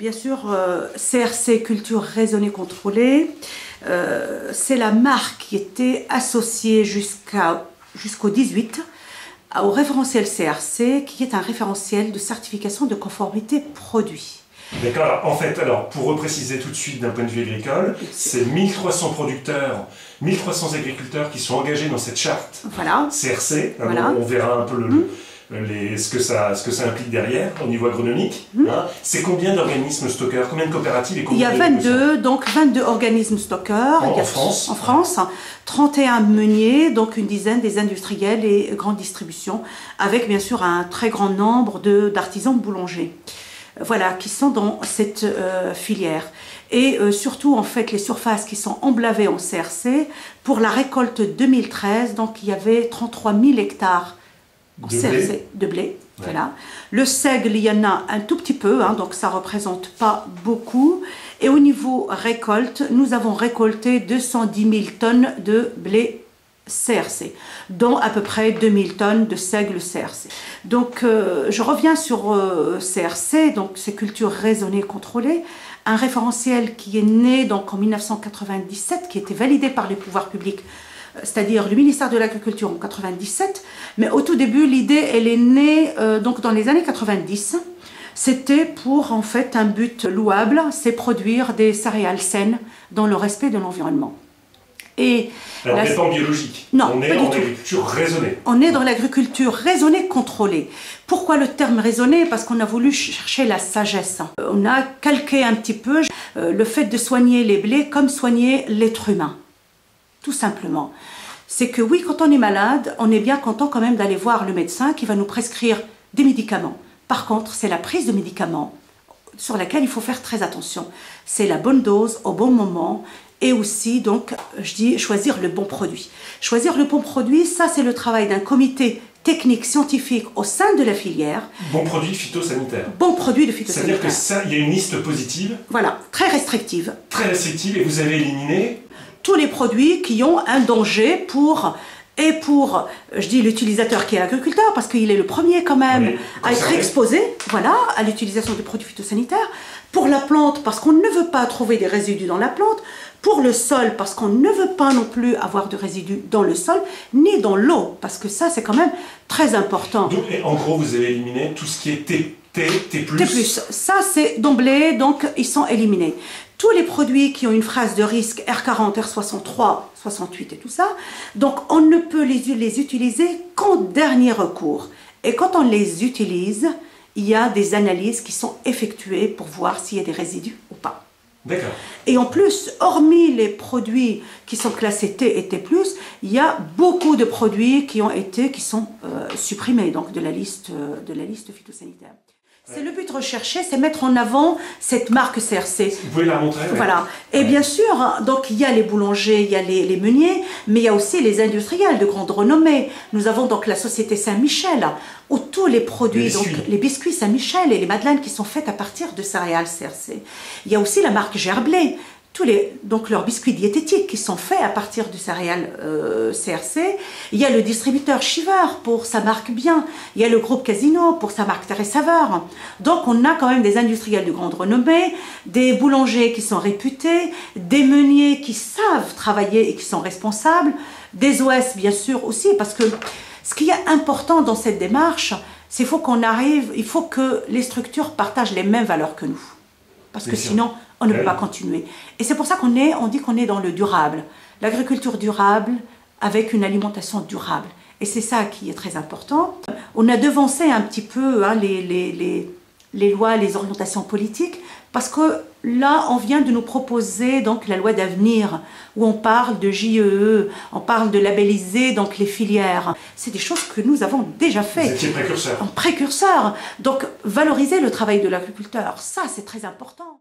bien sûr, CRC, culture raisonnée contrôlée, c'est la marque qui était associée jusqu'au 18 au référentiel CRC, qui est un référentiel de certification de conformité produit. D'accord, en fait, pour repréciser tout de suite d'un point de vue agricole, c'est 1300 producteurs, 1300 agriculteurs qui sont engagés dans cette charte CRC. Voilà. On verra un peu ce que ça implique derrière au niveau agronomique. C'est combien d'organismes stockeurs, combien de coopératives et combien Il y a 22 organismes stockeurs en France, 31 meuniers, donc une dizaine des industriels et grandes distributions, avec bien sûr un très grand nombre d'artisans boulangers. Voilà, qui sont dans cette filière. Et surtout, en fait, les surfaces qui sont emblavées en CRC, pour la récolte 2013, donc il y avait 33 000 hectares de blé. Ouais. Voilà. Le seigle, il y en a un tout petit peu, donc ça ne représente pas beaucoup. Et au niveau récolte, nous avons récolté 210 000 tonnes de blé CRC, dont à peu près 2000 tonnes de seigle CRC. Donc je reviens sur CRC, donc c'est culture raisonnée contrôlée, un référentiel qui est né donc en 1997, qui a été validé par les pouvoirs publics, c'est-à-dire le ministère de l'Agriculture en 1997, mais au tout début l'idée elle est née donc dans les années 90. C'était pour en fait un but louable, c'est produire des céréales saines dans le respect de l'environnement. Et on n'est pas en biologique, non, on est en agriculture raisonnée. On est dans l'agriculture raisonnée, contrôlée. Pourquoi le terme raisonné? Parce qu'on a voulu chercher la sagesse. On a calqué un petit peu le fait de soigner les blés comme soigner l'être humain. Tout simplement. C'est que oui, quand on est malade, on est bien content quand même d'aller voir le médecin qui va nous prescrire des médicaments. Par contre, c'est la prise de médicaments sur laquelle il faut faire très attention. C'est la bonne dose au bon moment. Et aussi, donc, je dis choisir le bon produit. Choisir le bon produit, ça c'est le travail d'un comité technique, scientifique au sein de la filière. Bon produit phytosanitaire. Bon produit de phytosanitaire. C'est-à-dire que ça, il y a une liste positive. Voilà, très restrictive. Très restrictive, et vous avez éliminé tous les produits qui ont un danger pour je dis l'utilisateur qui est agriculteur, parce qu'il est le premier quand même à être exposé à l'utilisation des produits phytosanitaires. Pour la plante, parce qu'on ne veut pas trouver des résidus dans la plante. Pour le sol, parce qu'on ne veut pas non plus avoir de résidus dans le sol, ni dans l'eau, parce que ça, c'est quand même très important. Donc, et en gros, vous avez éliminé tout ce qui est T+. T+. Ça, c'est d'emblée, donc ils sont éliminés. Tous les produits qui ont une phrase de risque R40, R63, 68 et tout ça, donc on ne peut les utiliser qu'en dernier recours. Et quand on les utilise, il y a des analyses qui sont effectuées pour voir s'il y a des résidus ou pas. D'accord. Et en plus, hormis les produits qui sont classés T et T+, il y a beaucoup de produits qui sont supprimés donc de la liste phytosanitaire. C'est le but recherché, c'est mettre en avant cette marque CRC. Vous pouvez la montrer? Voilà. Et bien sûr, donc il y a les boulangers, il y a les meuniers, mais il y a aussi les industriels de grande renommée. Nous avons donc la société Saint-Michel, où tous les produits, donc les biscuits Saint-Michel et les madeleines qui sont faites à partir de céréales CRC. Il y a aussi la marque Gerblé. Donc leurs biscuits diététiques qui sont faits à partir de céréales CRC. Il y a le distributeur Shiver pour sa marque Bien. Il y a le groupe Casino pour sa marque Terre et Saveur. Donc on a quand même des industriels de grande renommée, des boulangers qui sont réputés, des meuniers qui savent travailler et qui sont responsables, des OS bien sûr aussi, parce que ce qui est important dans cette démarche, c'est il faut que les structures partagent les mêmes valeurs que nous. Parce que sinon, on ne peut pas continuer. Et c'est pour ça on dit qu'on est dans le durable. L'agriculture durable avec une alimentation durable. Et c'est ça qui est très important. On a devancé un petit peu les lois, les orientations politiques, parce que là, on vient de nous proposer donc la loi d'avenir, où on parle de JEE, on parle de labelliser donc les filières. C'est des choses que nous avons déjà fait. Vous étiez précurseur. En précurseur. Donc, valoriser le travail de l'agriculteur, ça c'est très important.